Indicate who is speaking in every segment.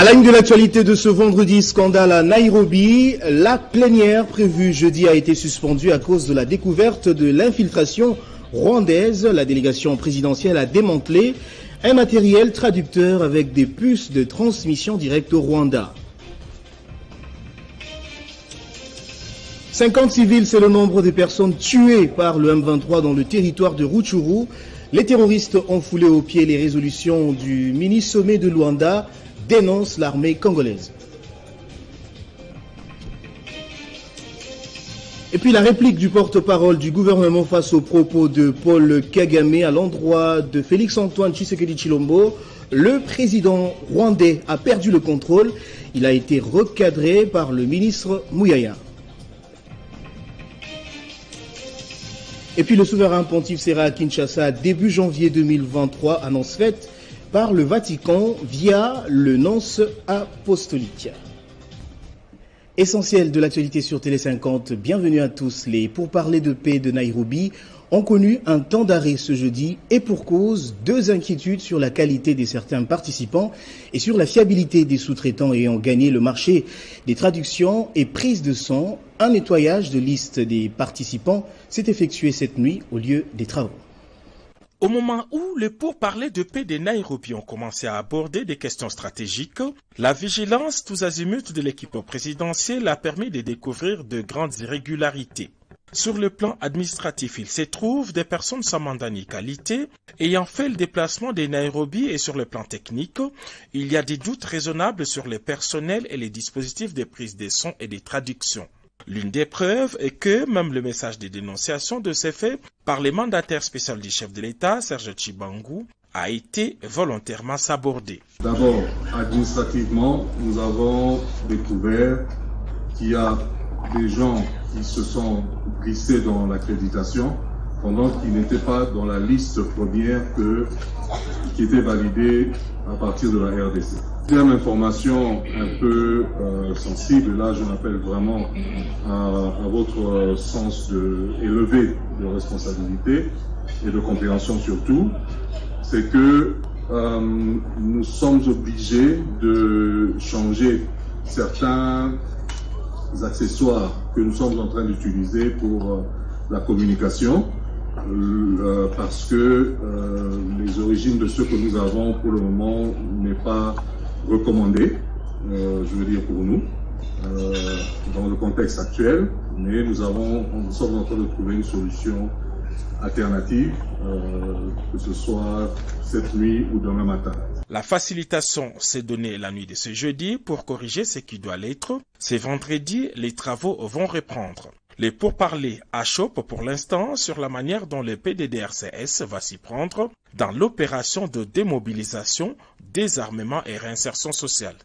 Speaker 1: À la une de l'actualité de ce vendredi, scandale à Nairobi, la plénière prévue jeudi a été suspendue à cause de la découverte de l'infiltration rwandaise. La délégation présidentielle a démantelé un matériel traducteur avec des puces de transmission directe au Rwanda. 50 civils, c'est le nombre de personnes tuées par le M23 dans le territoire de Rutshuru. Les terroristes ont foulé aux pieds les résolutions du mini-sommet de Luanda, dénonce l'armée congolaise. Et puis la réplique du porte-parole du gouvernement face aux propos de Paul Kagame à l'endroit de Félix-Antoine Tshisekedi Tshilombo. Le président rwandais a perdu le contrôle. Il a été recadré par le ministre Muyaya. Et puis le souverain pontife sera à Kinshasa début janvier 2023, annonce faite par le Vatican via le nonce apostolique. Essentiel de l'actualité sur Télé 50, bienvenue à tous. Les pourparlers de paix de Nairobi ont connu un temps d'arrêt ce jeudi et pour cause, deux inquiétudes sur la qualité de certains participants et sur la fiabilité des sous-traitants ayant gagné le marché des traductions et prises de son. Un nettoyage de liste des participants s'est effectué cette nuit au lieu des travaux.
Speaker 2: Au moment où les pourparlers de paix de Nairobi ont commencé à aborder des questions stratégiques, la vigilance tous azimuts de l'équipe présidentielle a permis de découvrir de grandes irrégularités. Sur le plan administratif, il se trouve des personnes sans mandat ni qualité ayant fait le déplacement de Nairobi et sur le plan technique, il y a des doutes raisonnables sur les personnels et les dispositifs de prise de son et de traduction. L'une des preuves est que même le message de dénonciation de ces faits par les mandataires spéciaux du chef de l'État, Serge Tshibangu, a été volontairement sabordé.
Speaker 3: D'abord, administrativement, nous avons découvert qu'il y a des gens qui se sont glissés dans l'accréditation pendant qu'ils n'étaient pas dans la liste première qui était validée à partir de la RDC. Deuxième information un peu sensible, là je m'appelle vraiment à votre sens élevé de responsabilité et de compréhension surtout, c'est que nous sommes obligés de changer certains accessoires que nous sommes en train d'utiliser pour la communication parce que les origines de ce que nous avons pour le moment n'est pas recommandé, je veux dire pour nous, dans le contexte actuel, mais nous sommes en train de trouver une solution alternative, que ce soit cette nuit ou demain matin.
Speaker 2: La facilitation s'est donnée la nuit de ce jeudi pour corriger ce qui doit l'être. Ce vendredi, les travaux vont reprendre. Les pourparlers achoppent pour l'instant sur la manière dont le PDDRCS va s'y prendre dans l'opération de démobilisation, désarmement et réinsertion sociale.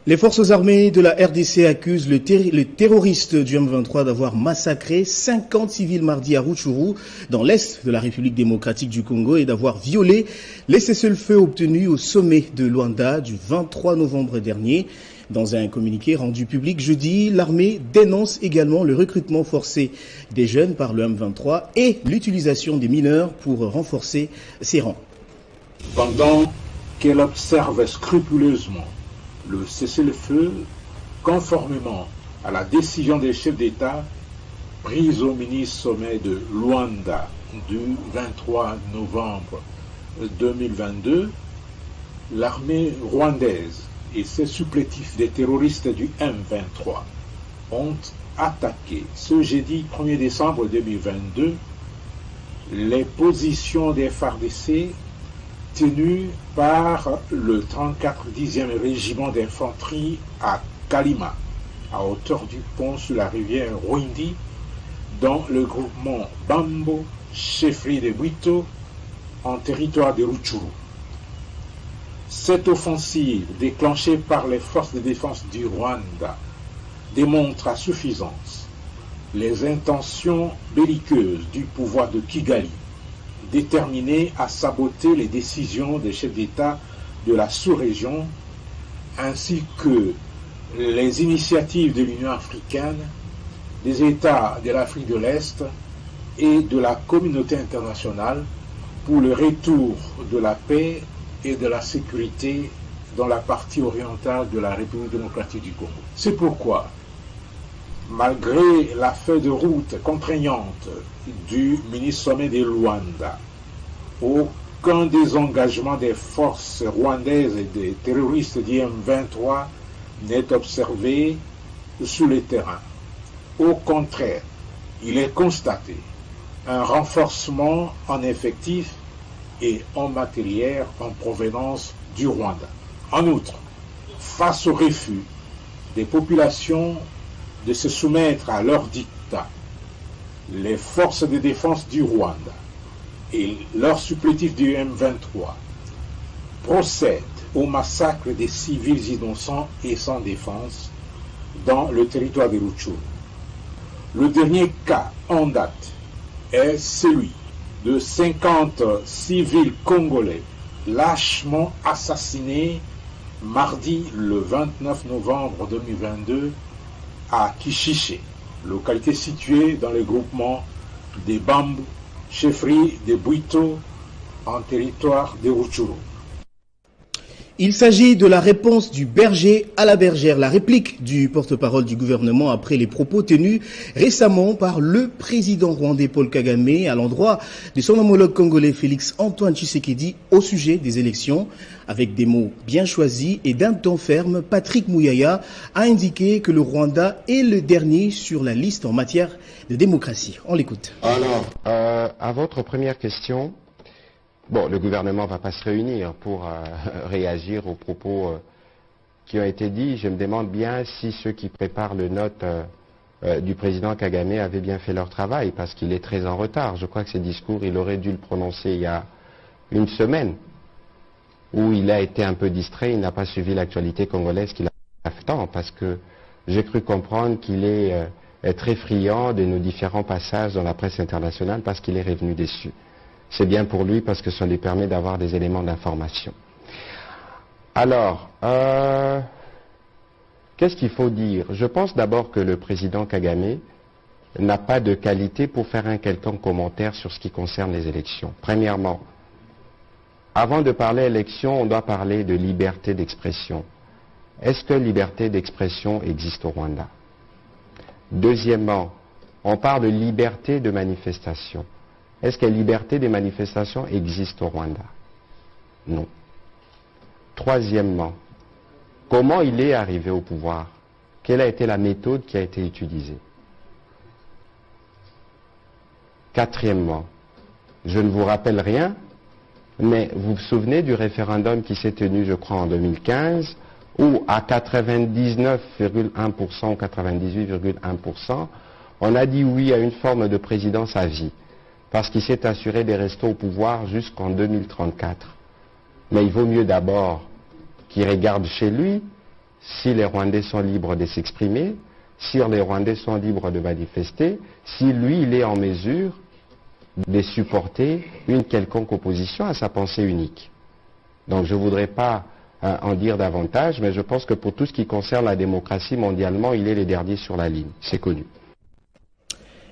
Speaker 1: Les forces armées de la RDC accusent le terroriste du M23 d'avoir massacré 50 civils mardi à Rutshuru, dans l'est de la République démocratique du Congo, et d'avoir violé les cessez-le-feu obtenus au sommet de Luanda du 23 novembre dernier. Dans un communiqué rendu public jeudi, l'armée dénonce également le recrutement forcé des jeunes par le M23 et l'utilisation des mineurs pour renforcer ses rangs.
Speaker 4: Pendant qu'elle observe scrupuleusement le cessez-le-feu, conformément à la décision des chefs d'État prise au mini-sommet de Luanda du 23 novembre 2022, l'armée rwandaise et ses supplétifs des terroristes du M23 ont attaqué ce jeudi 1er décembre 2022 les positions des FARDC tenues par le 34e régiment d'infanterie à Kalima, à hauteur du pont sur la rivière Rwindi, dans le groupement Bambo, chefferie de Bwito, en territoire de Rutshuru. Cette offensive, déclenchée par les forces de défense du Rwanda, démontre à suffisance les intentions belliqueuses du pouvoir de Kigali, déterminé à saboter les décisions des chefs d'État de la sous-région, ainsi que les initiatives de l'Union africaine, des États de l'Afrique de l'Est et de la communauté internationale pour le retour de la paix et de la sécurité dans la partie orientale de la République démocratique du Congo. C'est pourquoi, malgré la feuille de route contraignante du mini-sommet de Luanda, aucun désengagement des forces rwandaises et des terroristes du M23 n'est observé sur le terrain. Au contraire, il est constaté un renforcement en effectifs et en matériel en provenance du Rwanda. En outre, face au refus des populations de se soumettre à leur dictat, les forces de défense du Rwanda et leurs supplétifs du M23 procèdent au massacre des civils innocents et sans défense dans le territoire de Rutshuru. Le dernier cas en date est celui de 50 civils congolais lâchement assassinés mardi le 29 novembre 2022 à Kishiché, localité située dans le groupement des Bambou, chefferie de Bwito, en territoire de Rutshuru.
Speaker 1: Il s'agit de la réponse du berger à la bergère, la réplique du porte-parole du gouvernement après les propos tenus récemment par le président rwandais Paul Kagame à l'endroit de son homologue congolais Félix Antoine Tshisekedi au sujet des élections. Avec des mots bien choisis et d'un ton ferme, Patrick Mouyaya a indiqué que le Rwanda est le dernier sur la liste en matière de démocratie. On l'écoute.
Speaker 5: Alors, à votre première question, bon, le gouvernement ne va pas se réunir pour réagir aux propos qui ont été dits. Je me demande bien si ceux qui préparent le note du président Kagame avaient bien fait leur travail, parce qu'il est très en retard. Je crois que ces discours, il aurait dû le prononcer il y a une semaine, où il a été un peu distrait, il n'a pas suivi l'actualité congolaise qu'il a fait tant, parce que j'ai cru comprendre qu'il est très friand de nos différents passages dans la presse internationale, parce qu'il est revenu déçu. C'est bien pour lui parce que ça lui permet d'avoir des éléments d'information. Alors, qu'est-ce qu'il faut dire? Je pense d'abord que le président Kagame n'a pas de qualité pour faire un quelconque commentaire sur ce qui concerne les élections. Premièrement, avant de parler élections, on doit parler de liberté d'expression. Est-ce que liberté d'expression existe au Rwanda? Deuxièmement, on parle de liberté de manifestation. Est-ce que la liberté des manifestations existe au Rwanda? Non. Troisièmement, comment il est arrivé au pouvoir? Quelle a été la méthode qui a été utilisée? Quatrièmement, je ne vous rappelle rien, mais vous vous souvenez du référendum qui s'est tenu, je crois, en 2015, où à 99,1% ou 98,1%, on a dit oui à une forme de présidence à vie, parce qu'il s'est assuré des restos au pouvoir jusqu'en 2034. Mais il vaut mieux d'abord qu'il regarde chez lui si les Rwandais sont libres de s'exprimer, si les Rwandais sont libres de manifester, si lui, il est en mesure de supporter une quelconque opposition à sa pensée unique. Donc je ne voudrais pas en dire davantage, mais je pense que pour tout ce qui concerne la démocratie mondialement, il est le dernier sur la ligne, c'est connu.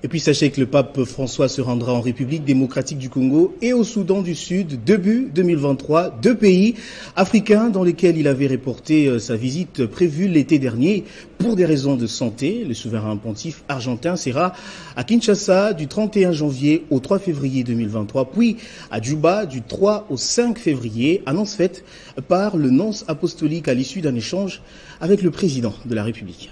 Speaker 1: Et puis sachez que le pape François se rendra en République démocratique du Congo et au Soudan du Sud début 2023, deux pays africains dans lesquels il avait reporté sa visite prévue l'été dernier pour des raisons de santé. Le souverain pontife argentin sera à Kinshasa du 31 janvier au 3 février 2023, puis à Djouba du 3 au 5 février, annonce faite par le nonce apostolique à l'issue d'un échange avec le président de la République.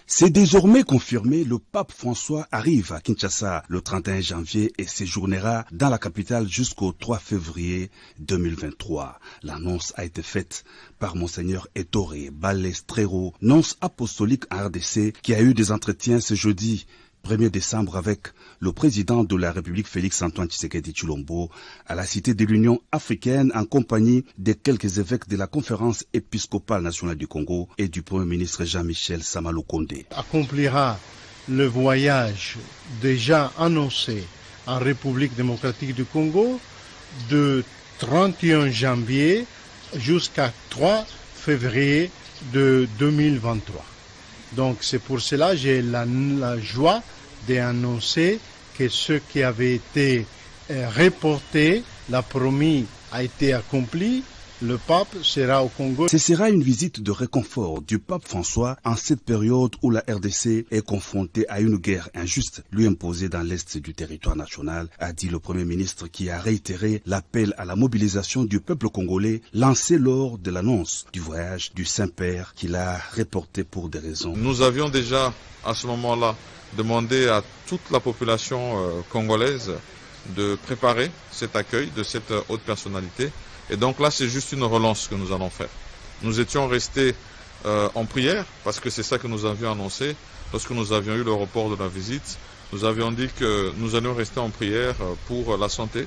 Speaker 6: C'est désormais confirmé, le pape François arrive à Kinshasa le 31 janvier et séjournera dans la capitale jusqu'au 3 février 2023. L'annonce a été faite par Monseigneur Ettore Balestrero, nonce apostolique à RDC, qui a eu des entretiens ce jeudi 1er décembre avec le président de la République Félix Antoine Tshisekedi Tshilombo à la Cité de l'Union africaine en compagnie de quelques évêques de la Conférence épiscopale nationale du Congo et du Premier ministre Jean-Michel Sama-Lukonde.
Speaker 7: Accomplira le voyage déjà annoncé en République démocratique du Congo de 31 janvier jusqu'à 3 février de 2023. Donc c'est pour cela que j'ai la joie d'annoncer que ce qui avait été reporté, la promis a été accompli le pape sera au Congo.
Speaker 6: Ce sera une visite de réconfort du pape François en cette période où la RDC est confrontée à une guerre injuste lui imposée dans l'est du territoire national, a dit le Premier ministre qui a réitéré l'appel à la mobilisation du peuple congolais lancé lors de l'annonce du voyage du Saint-Père qu'il a reporté pour des raisons.
Speaker 8: Nous avions déjà à ce moment-là demandé à toute la population congolaise de préparer cet accueil de cette haute personnalité. Et donc là, c'est juste une relance que nous allons faire. Nous étions restés en prière, parce que c'est ça que nous avions annoncé. Lorsque nous avions eu le report de la visite, nous avions dit que nous allions rester en prière pour la santé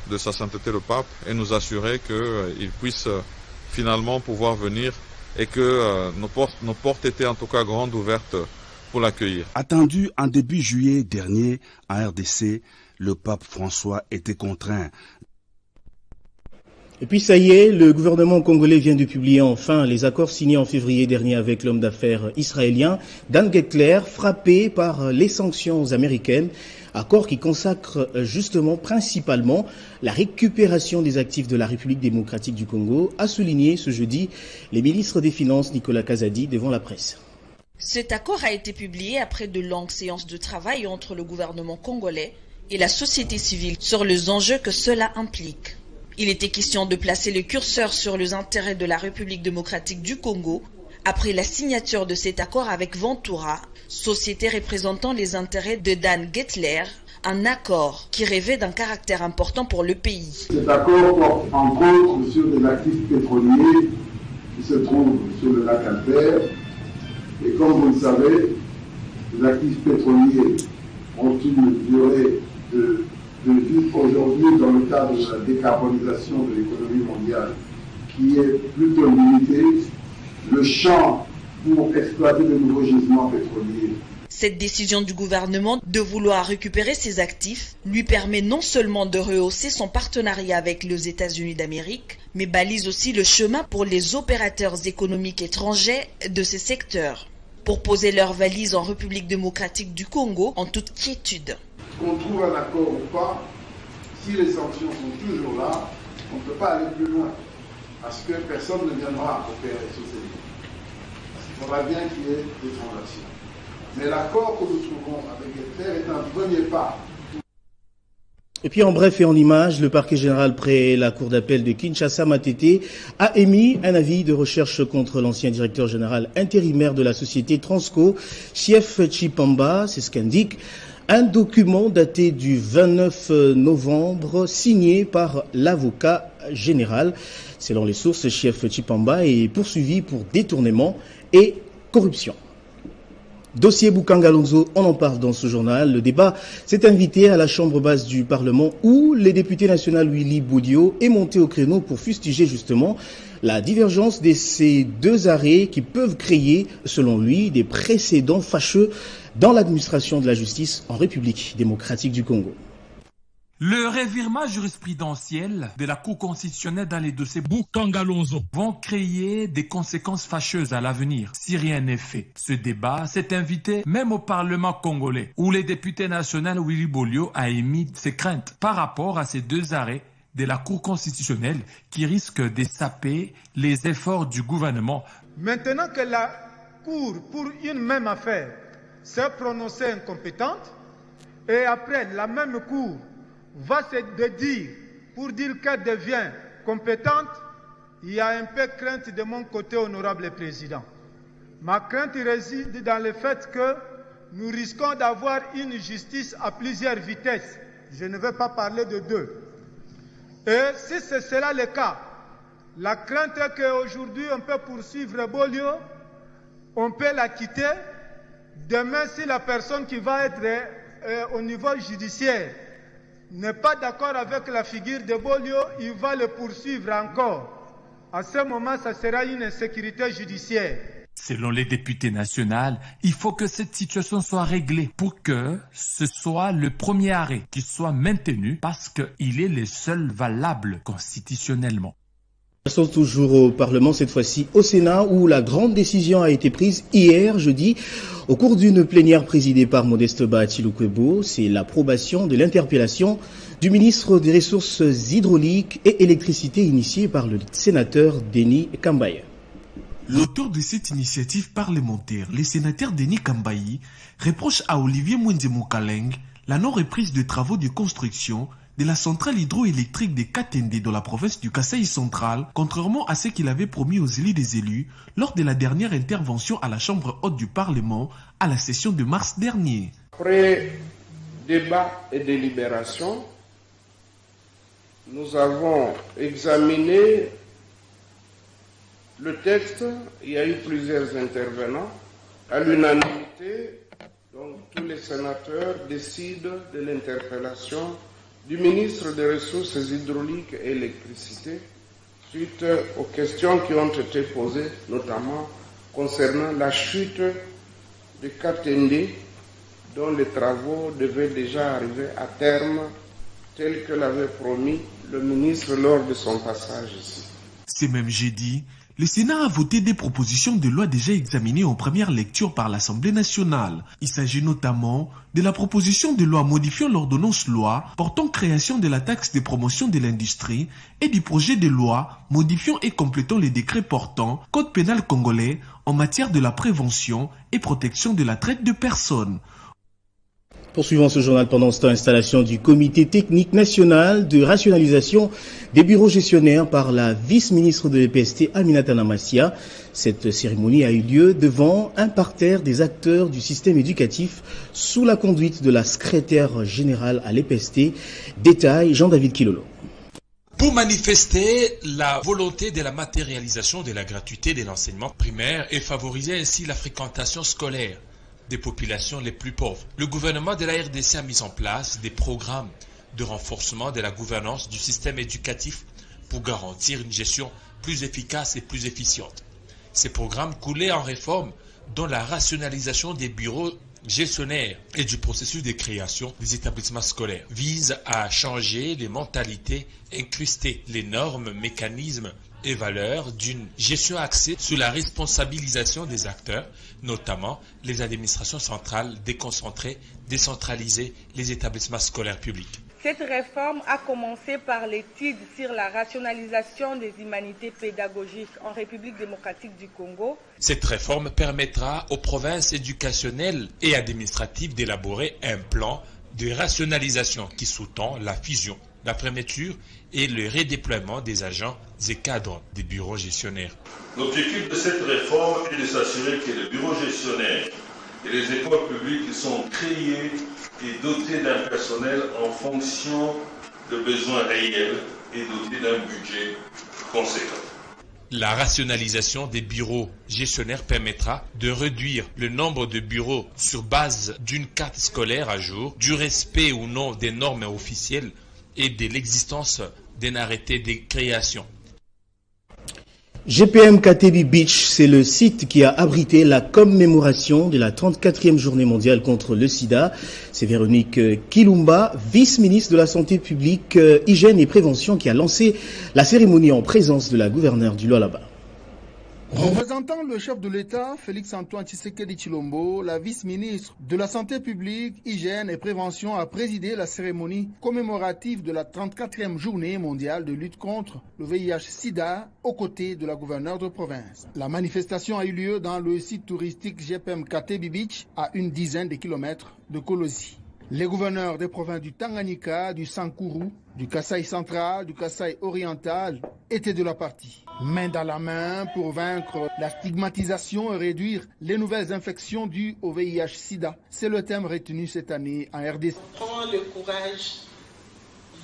Speaker 8: de sa sainteté le pape et nous assurer qu'il puisse finalement pouvoir venir et que nos portes étaient en tout cas grandes ouvertes pour l'accueillir.
Speaker 6: Attendu en début juillet dernier en RDC, le pape François était contraint.
Speaker 1: Et puis ça y est, le gouvernement congolais vient de publier enfin les accords signés en février dernier avec l'homme d'affaires israélien Dan Gettler, frappé par les sanctions américaines. Accord qui consacre justement principalement la récupération des actifs de la République démocratique du Congo, a souligné ce jeudi les ministres des Finances Nicolas Kazadi devant la presse.
Speaker 9: Cet accord a été publié après de longues séances de travail entre le gouvernement congolais et la société civile sur les enjeux que cela implique. Il était question de placer le curseur sur les intérêts de la République démocratique du Congo après la signature de cet accord avec Ventura, société représentant les intérêts de Dan Gettler, un accord qui revêt d'un caractère important pour le pays.
Speaker 10: Cet accord porte entre autres sur des actifs pétroliers qui se trouvent sur le lac Albert. Et comme vous le savez, les actifs pétroliers ont une durée de vie aujourd'hui dans le cadre de la décarbonisation de l'économie mondiale qui est plutôt limitée. Le champ pour exploiter de nouveaux gisements pétroliers.
Speaker 9: Cette décision du gouvernement de vouloir récupérer ses actifs lui permet non seulement de rehausser son partenariat avec les États-Unis d'Amérique, mais balise aussi le chemin pour les opérateurs économiques étrangers de ces secteurs pour poser leurs valises en République démocratique du Congo en toute quiétude.
Speaker 10: Qu'on trouve un accord ou pas, si les sanctions sont toujours là, on ne peut pas aller plus loin, parce que personne ne viendra opérer sur ces lignes. Il faudra bien qu'il y ait des transactions. Mais l'accord que nous trouvons avec Gettler est un premier pas.
Speaker 1: Et puis en bref et en images, le parquet général près la cour d'appel de Kinshasa Matete a émis un avis de recherche contre l'ancien directeur général intérimaire de la société Transco, Chief Tshipamba, c'est ce qu'indique un document daté du 29 novembre signé par l'avocat général. Selon les sources, Chief Tshipamba est poursuivi pour détournement et corruption. Dossier Boukangalonzo, on en parle dans ce journal. Le débat s'est invité à la chambre basse du Parlement où le député national Willy Boudio est monté au créneau pour fustiger justement la divergence de ces deux arrêts qui peuvent créer, selon lui, des précédents fâcheux dans l'administration de la justice en République démocratique du Congo.
Speaker 11: Le revirement jurisprudentiel de la Cour constitutionnelle dans les dossiers Boukangalonzo vont créer des conséquences fâcheuses à l'avenir si rien n'est fait. Ce débat s'est invité même au Parlement congolais où le député national Willy Boudio a émis ses craintes par rapport à ces deux arrêts de la Cour constitutionnelle qui risquent de saper les efforts du gouvernement.
Speaker 12: Maintenant que la Cour, pour une même affaire, s'est prononcée incompétente et après la même Cour va se dire pour dire qu'elle devient compétente, il y a un peu de crainte de mon côté, honorable président. Ma crainte réside dans le fait que nous risquons d'avoir une justice à plusieurs vitesses. Je ne veux pas parler de deux. Et si ce sera le cas, la crainte est qu'aujourd'hui on peut poursuivre Bolio, on peut la quitter. Demain, si la personne qui va être au niveau judiciaire n'est pas d'accord avec la figure de Bolio, il va le poursuivre encore. À ce moment, ça sera une insécurité judiciaire.
Speaker 11: Selon les députés nationaux, il faut que cette situation soit réglée pour que ce soit le premier arrêt qui soit maintenu parce qu'il est le seul valable constitutionnellement.
Speaker 1: Nous sommes toujours au Parlement, cette fois-ci au Sénat, où la grande décision a été prise hier, jeudi, au cours d'une plénière présidée par Modeste Bahati-Lukwebo. C'est l'approbation de l'interpellation du ministre des Ressources hydrauliques et électricité initiée par le sénateur Denis Kambaye.
Speaker 13: L'auteur de cette initiative parlementaire, le sénateur Denis Kambaye, reproche à Olivier Mwenze-Moukaleng la non-reprise de travaux de construction de la centrale hydroélectrique de Katende dans la province du Kasaï central, contrairement à ce qu'il avait promis aux élus des élus lors de la dernière intervention à la Chambre haute du Parlement à la session de mars dernier.
Speaker 14: Après débat et délibération, nous avons examiné le texte. Il y a eu plusieurs intervenants. À l'unanimité, donc tous les sénateurs décident de l'interpellation du ministre des Ressources hydrauliques et électricité suite aux questions qui ont été posées, notamment concernant la chute de Katende, dont les travaux devaient déjà arriver à terme, tel que l'avait promis le ministre lors de son passage ici.
Speaker 13: Ce même jeudi, le Sénat a voté des propositions de loi déjà examinées en première lecture par l'Assemblée nationale. Il s'agit notamment de la proposition de loi modifiant l'ordonnance-loi portant création de la taxe de promotion de l'industrie et du projet de loi modifiant et complétant les décrets portant Code pénal congolais en matière de la prévention et protection de la traite de personnes.
Speaker 1: Poursuivons ce journal pendant ce temps, installation du comité technique national de rationalisation des bureaux gestionnaires par la vice-ministre de l'EPST Aminata Namassia. Cette cérémonie a eu lieu devant un parterre des acteurs du système éducatif sous la conduite de la secrétaire générale à l'EPST. Détail, Jean-David Kilolo.
Speaker 15: Pour manifester la volonté de la matérialisation de la gratuité de l'enseignement primaire et favoriser ainsi la fréquentation scolaire des populations les plus pauvres, le gouvernement de la RDC a mis en place des programmes de renforcement de la gouvernance du système éducatif pour garantir une gestion plus efficace et plus efficiente. Ces programmes coulaient en réforme dont la rationalisation des bureaux gestionnaires et du processus de création des établissements scolaires visent à changer les mentalités, incruster les normes, mécanismes et valeurs d'une gestion axée sur la responsabilisation des acteurs, notamment les administrations centrales déconcentrées, décentralisées, les établissements scolaires publics.
Speaker 16: Cette réforme a commencé par l'étude sur la rationalisation des humanités pédagogiques en République démocratique du Congo.
Speaker 15: Cette réforme permettra aux provinces éducationnelles et administratives d'élaborer un plan de rationalisation qui sous-tend la fusion, la fermeture et le redéploiement des agents et cadres des bureaux gestionnaires.
Speaker 17: L'objectif de cette réforme est de s'assurer que les bureaux gestionnaires et les écoles publiques sont créés et dotés d'un personnel en fonction de besoins réels et dotés d'un budget conséquent.
Speaker 15: La rationalisation des bureaux gestionnaires permettra de réduire le nombre de bureaux sur base d'une carte scolaire à jour, du respect ou non des normes officielles et de l'existence d'un arrêté de création.
Speaker 1: GPM Katebi Beach, c'est le site qui a abrité la commémoration de la 34e journée mondiale contre le sida. C'est Véronique Kilumba, vice-ministre de la Santé publique, Hygiène et Prévention, qui a lancé la cérémonie en présence de la gouverneure du Lualaba.
Speaker 18: Représentant le chef de l'État, Félix-Antoine Tshisekedi Tshilombo, la vice-ministre de la Santé publique, Hygiène et Prévention a présidé la cérémonie commémorative de la 34e journée mondiale de lutte contre le VIH-Sida aux côtés de la gouverneure de province. La manifestation a eu lieu dans le site touristique GPM Katebi Beach à une dizaine de kilomètres de Kolosi. Les gouverneurs des provinces du Tanganyika, du Sankuru, du Kasaï central, du Kasaï oriental étaient de la partie. Main dans la main pour vaincre la stigmatisation et réduire les nouvelles infections dues au VIH-Sida. C'est le thème retenu cette année en RDC.
Speaker 19: Prends le courage,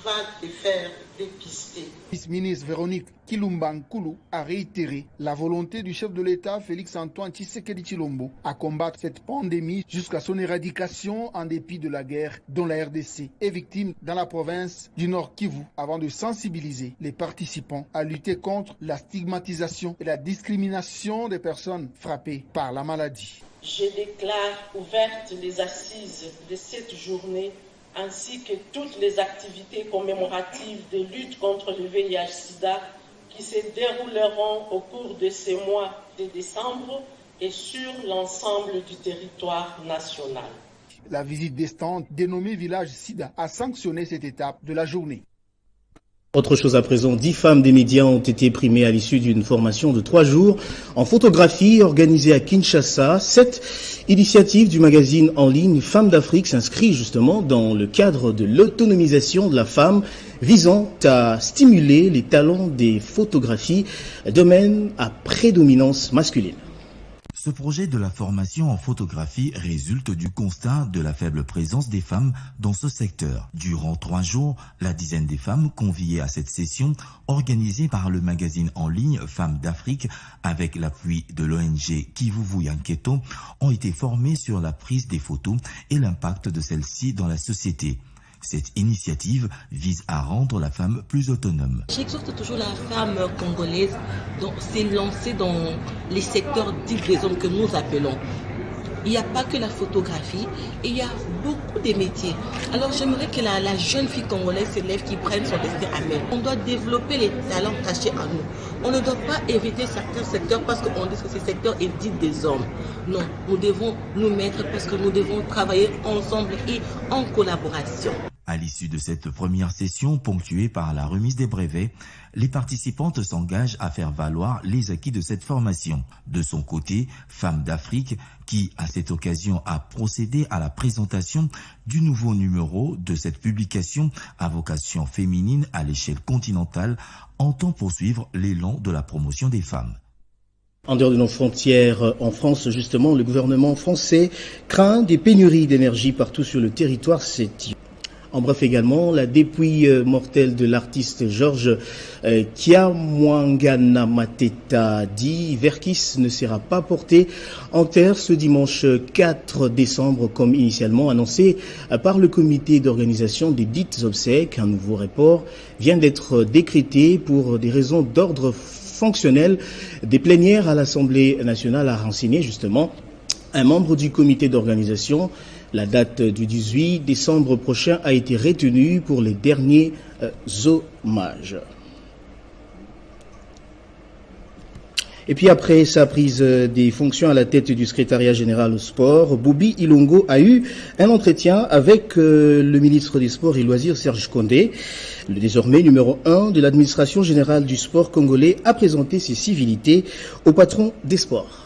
Speaker 19: va te faire dépister.
Speaker 18: Vice-ministre Véronique Kilumba Nkulu a réitéré la volonté du chef de l'État Félix-Antoine Tshisekedi Tshilombo à combattre cette pandémie jusqu'à son éradication en dépit de la guerre dont la RDC est victime dans la province du Nord Kivu, avant de sensibiliser les participants à lutter contre la stigmatisation et la discrimination des personnes frappées par la maladie.
Speaker 19: Je déclare ouvertes les assises de cette journée ainsi que toutes les activités commémoratives de lutte contre le VIH-Sida qui se dérouleront au cours de ces mois de décembre et sur l'ensemble du territoire national.
Speaker 18: La visite des stands dénommée Village Sida a sanctionné cette étape de la journée.
Speaker 1: Autre chose à présent, 10 femmes des médias ont été primées à l'issue d'une formation de 3 jours en photographie organisée à Kinshasa. Cette initiative du magazine en ligne Femmes d'Afrique s'inscrit justement dans le cadre de l'autonomisation de la femme visant à stimuler les talents des photographies, domaine à prédominance masculine.
Speaker 20: Ce projet de la formation en photographie résulte du constat de la faible présence des femmes dans ce secteur. Durant 3 jours, la dizaine des femmes conviées à cette session organisée par le magazine en ligne Femmes d'Afrique avec l'appui de l'ONG Kivuvu Yanketo ont été formées sur la prise des photos et l'impact de celles-ci dans la société. Cette initiative vise à rendre la femme plus autonome.
Speaker 21: J'exhorte toujours la femme congolaise de se lancer dans les secteurs dits des hommes que nous appelons. Il n'y a pas que la photographie, et il y a beaucoup de métiers. Alors j'aimerais que la jeune fille congolaise s'élève, qui prenne son destin à main. On doit développer les talents cachés en nous. On ne doit pas éviter certains secteurs parce qu'on dit que ces secteurs est dit des hommes. Non, nous devons nous mettre parce que nous devons travailler ensemble et en collaboration.
Speaker 20: À l'issue de cette première session ponctuée par la remise des brevets, les participantes s'engagent à faire valoir les acquis de cette formation. De son côté, Femmes d'Afrique, qui à cette occasion a procédé à la présentation du nouveau numéro de cette publication à vocation féminine à l'échelle continentale, entend poursuivre l'élan de la promotion des femmes.
Speaker 1: En dehors de nos frontières, en France, justement, le gouvernement français craint des pénuries d'énergie partout sur le territoire. En bref également, la dépouille mortelle de l'artiste Georges Kiamwangana Mateta dit Verkis ne sera pas portée en terre ce dimanche 4 décembre comme initialement annoncé par le comité d'organisation des dites obsèques. Un nouveau report vient d'être décrété pour des raisons d'ordre fonctionnel. Des plénières à l'Assemblée nationale a renseigné justement un membre du comité d'organisation. La date du 18 décembre prochain a été retenue pour les derniers hommages. Et puis après sa prise des fonctions à la tête du secrétariat général au sport, Bobby Ilongo a eu un entretien avec le ministre des Sports et Loisirs Serge Condé. Le désormais numéro 1 de l'administration générale du sport congolais a présenté ses civilités au patron des sports.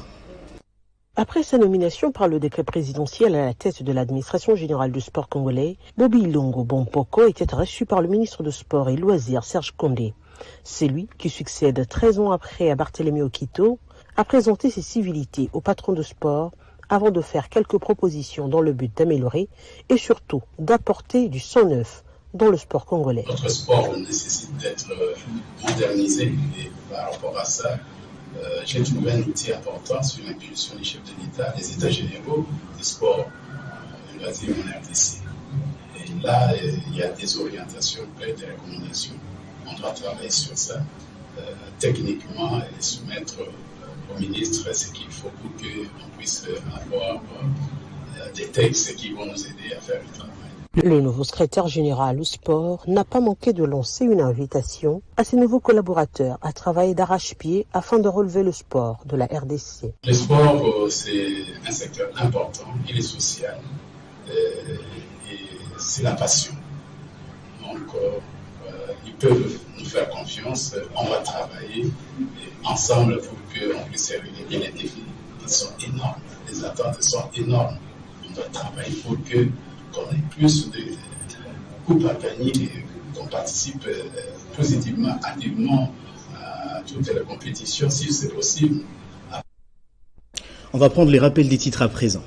Speaker 22: Après sa nomination par le décret présidentiel à la tête de l'administration générale du sport congolais, Bobby Ilongo Bompoko était reçu par le ministre de Sport et Loisirs Serge Condé. C'est lui qui succède 13 ans après à Barthélemy Okito, a présenté ses civilités au patron de sport avant de faire quelques propositions dans le but d'améliorer et surtout d'apporter du sang neuf dans le sport congolais.
Speaker 23: Notre sport nécessite d'être modernisé et par rapport à ça, j'ai trouvé un outil important sur l'impulsion du chef de l'État, les États généraux des sports et loisirs en RDC. Et là, il y a des orientations, des recommandations. On doit travailler sur ça techniquement et soumettre au ministre ce qu'il faut pour qu'on puisse avoir des textes qui vont nous aider à faire le travail.
Speaker 22: Le nouveau secrétaire général au sport n'a pas manqué de lancer une invitation à ses nouveaux collaborateurs à travailler d'arrache-pied afin de relever le sport de la RDC.
Speaker 23: Le sport, c'est un secteur important, il est social et c'est la passion. Donc, ils peuvent nous faire confiance, on va travailler ensemble pour qu'on puisse arriver. Et les défis, ils sont énormes, les attentes sont énormes. On doit travailler pour qu'on ait plus de coupes à gagner et qu'on participe positivement, activement à toutes les compétitions, si c'est possible.
Speaker 1: On va prendre les rappels des titres à présent.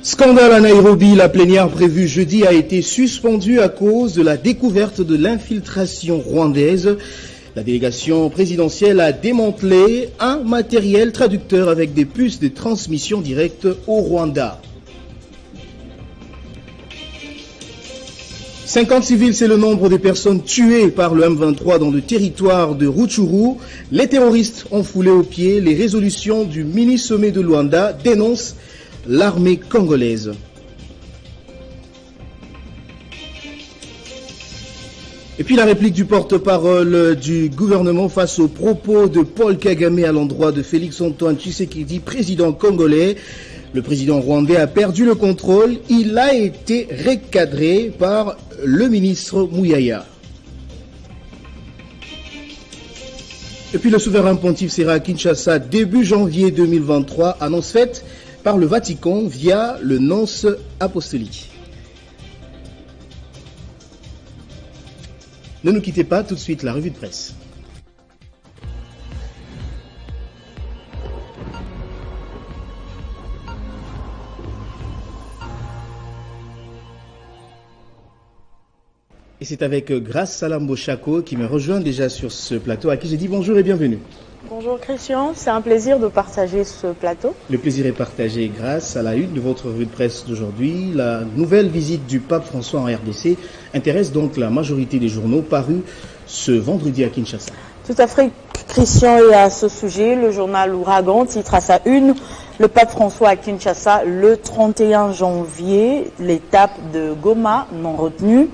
Speaker 1: Scandale à Nairobi, la plénière prévue jeudi a été suspendue à cause de la découverte de l'infiltration rwandaise. La délégation présidentielle a démantelé un matériel traducteur avec des puces de transmission directe au Rwanda. 50 civils, c'est le nombre de personnes tuées par le M23 dans le territoire de Rutshuru. Les terroristes ont foulé aux pieds les résolutions du mini-sommet de Luanda, dénoncent l'armée congolaise. Et puis la réplique du porte-parole du gouvernement face aux propos de Paul Kagame à l'endroit de Félix-Antoine Tshisekedi, président congolais. Le président rwandais a perdu le contrôle. Il a été recadré par le ministre Mouyaya. Et puis le souverain pontife sera à Kinshasa début janvier 2023, annonce faite par le Vatican via le nonce apostolique. Ne nous quittez pas, tout de suite la revue de presse. Et c'est avec Grace Salambo Chako qui me rejoint déjà sur ce plateau, à qui j'ai dit bonjour et bienvenue.
Speaker 2: Bonjour Christian, c'est un plaisir de partager ce plateau.
Speaker 1: Le plaisir est partagé grâce à la une de votre revue de presse d'aujourd'hui. La nouvelle visite du pape François en RDC intéresse donc la majorité des journaux parus ce vendredi à Kinshasa.
Speaker 2: Tout à fait Christian, et à ce sujet, le journal Ouragan titre à sa une le pape François à Kinshasa le 31 janvier, l'étape de Goma non retenue.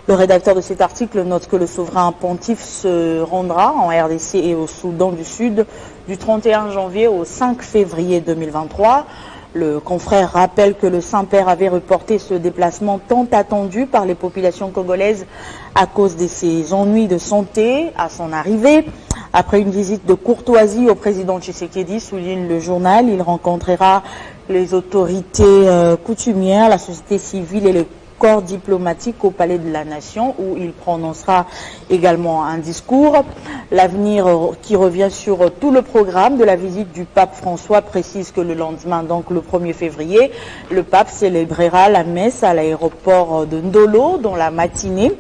Speaker 2: Le rédacteur de cet article note que le souverain pontife se rendra en RDC et au Soudan du Sud du 31 janvier au 5 février 2023. Le confrère rappelle que le Saint-Père avait reporté ce déplacement tant attendu par les populations congolaises à cause de ses ennuis de santé à son arrivée. Après une visite de courtoisie au président Tshisekedi, souligne le journal, il rencontrera les autorités coutumières, la société civile et le corps diplomatique au Palais de la Nation où il prononcera également un discours. L'avenir qui revient sur tout le programme de la visite du pape François précise que le lendemain, donc le 1er février, le pape célébrera la messe à l'aéroport de Ndolo dans la matinée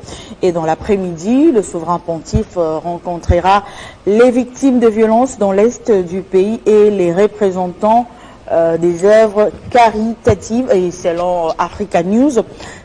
Speaker 2: et dans l'après-midi, le souverain pontife rencontrera les victimes de violences dans l'est du pays et les représentants des œuvres caritatives. Et selon Africa News,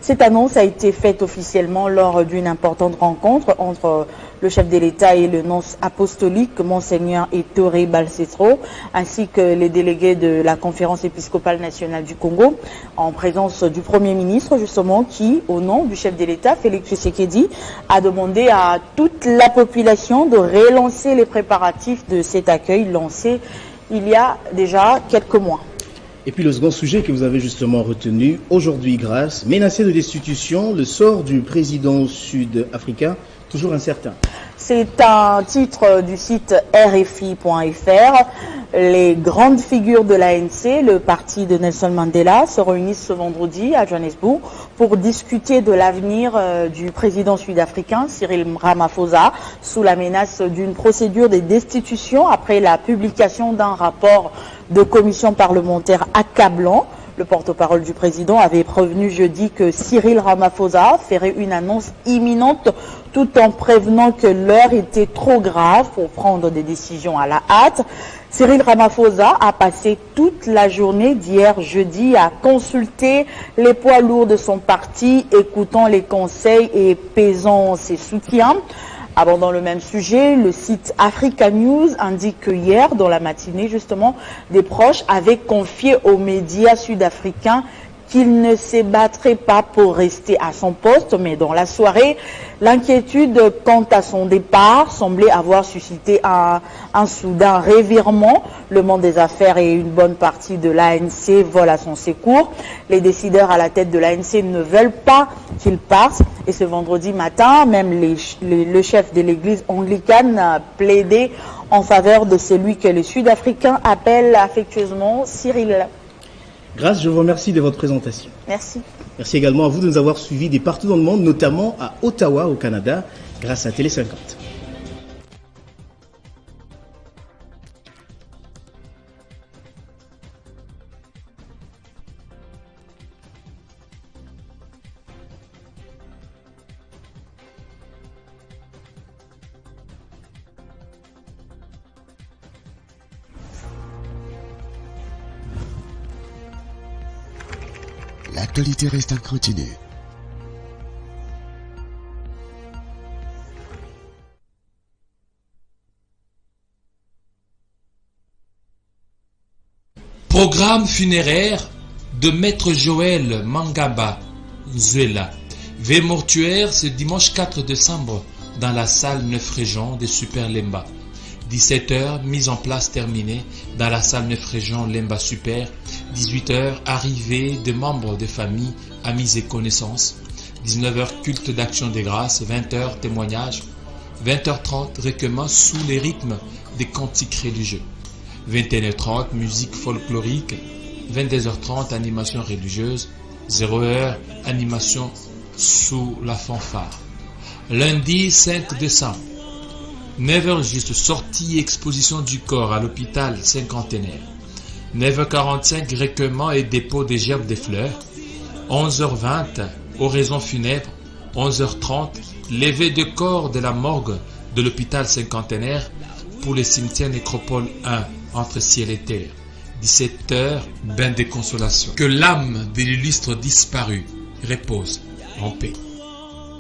Speaker 2: cette annonce a été faite officiellement lors d'une importante rencontre entre le chef de l'État et le nonce apostolique, Monseigneur Ettore Balsetro, ainsi que les délégués de la Conférence épiscopale nationale du Congo, en présence du Premier ministre, justement, qui, au nom du chef de l'État, Félix Tshisekedi, a demandé à toute la population de relancer les préparatifs de cet accueil lancé il y a déjà quelques mois.
Speaker 1: Et puis le second sujet que vous avez justement retenu aujourd'hui, grâce, menacé de destitution, le sort du président sud-africain, toujours incertain.
Speaker 2: C'est un titre du site RFI.fr. Les grandes figures de l'ANC, le parti de Nelson Mandela, se réunissent ce vendredi à Johannesburg pour discuter de l'avenir du président sud-africain Cyril Ramaphosa sous la menace d'une procédure de destitution après la publication d'un rapport de commission parlementaire accablant. Le porte-parole du président avait prévenu jeudi que Cyril Ramaphosa ferait une annonce imminente tout en prévenant que l'heure était trop grave pour prendre des décisions à la hâte. Cyril Ramaphosa a passé toute la journée d'hier jeudi à consulter les poids lourds de son parti, écoutant les conseils et pesant ses soutiens. Abordant le même sujet, le site Africa News indique que hier, dans la matinée, justement, des proches avaient confié aux médias sud-africains qu'il ne se battrait pas pour rester à son poste, mais dans la soirée, l'inquiétude quant à son départ semblait avoir suscité un soudain revirement. Le monde des affaires et une bonne partie de l'ANC volent à son secours. Les décideurs à la tête de l'ANC ne veulent pas qu'il parte. Et ce vendredi matin, même le chef de l'église anglicane a plaidé en faveur de celui que les Sud-Africains appellent affectueusement Cyril.
Speaker 1: Grâce, je vous remercie de votre présentation.
Speaker 2: Merci.
Speaker 1: Merci également à vous de nous avoir suivis de partout dans le monde, notamment à Ottawa, au Canada, grâce à Télé 50.
Speaker 3: L'actualité reste inconnue.
Speaker 15: Programme funéraire de Maître Joël Mangaba Nzuela. Veille mortuaire ce dimanche 4 décembre dans la salle 9 Régions des Super Lemba. 17h, mise en place terminée dans la salle 9 Régions Lemba Super. 18h, arrivée des membres des familles, amis et connaissances. 19h, culte d'action des grâces. 20h, témoignage. 20h30, recueillement sous les rythmes des cantiques religieux. 21h30, musique folklorique. 22h30, animation religieuse. 0h, animation sous la fanfare. Lundi 5 décembre. 9h juste, sortie et exposition du corps à l'hôpital cinquantenaire. 9h45, recueillement et dépôt des gerbes des fleurs. 11h20, oraison funèbre. 11h30, levée de corps de la morgue de l'hôpital cinquantenaire pour le cimetière nécropole 1, entre ciel et terre. 17h, bain de consolation. Que l'âme de l'illustre disparu repose en paix.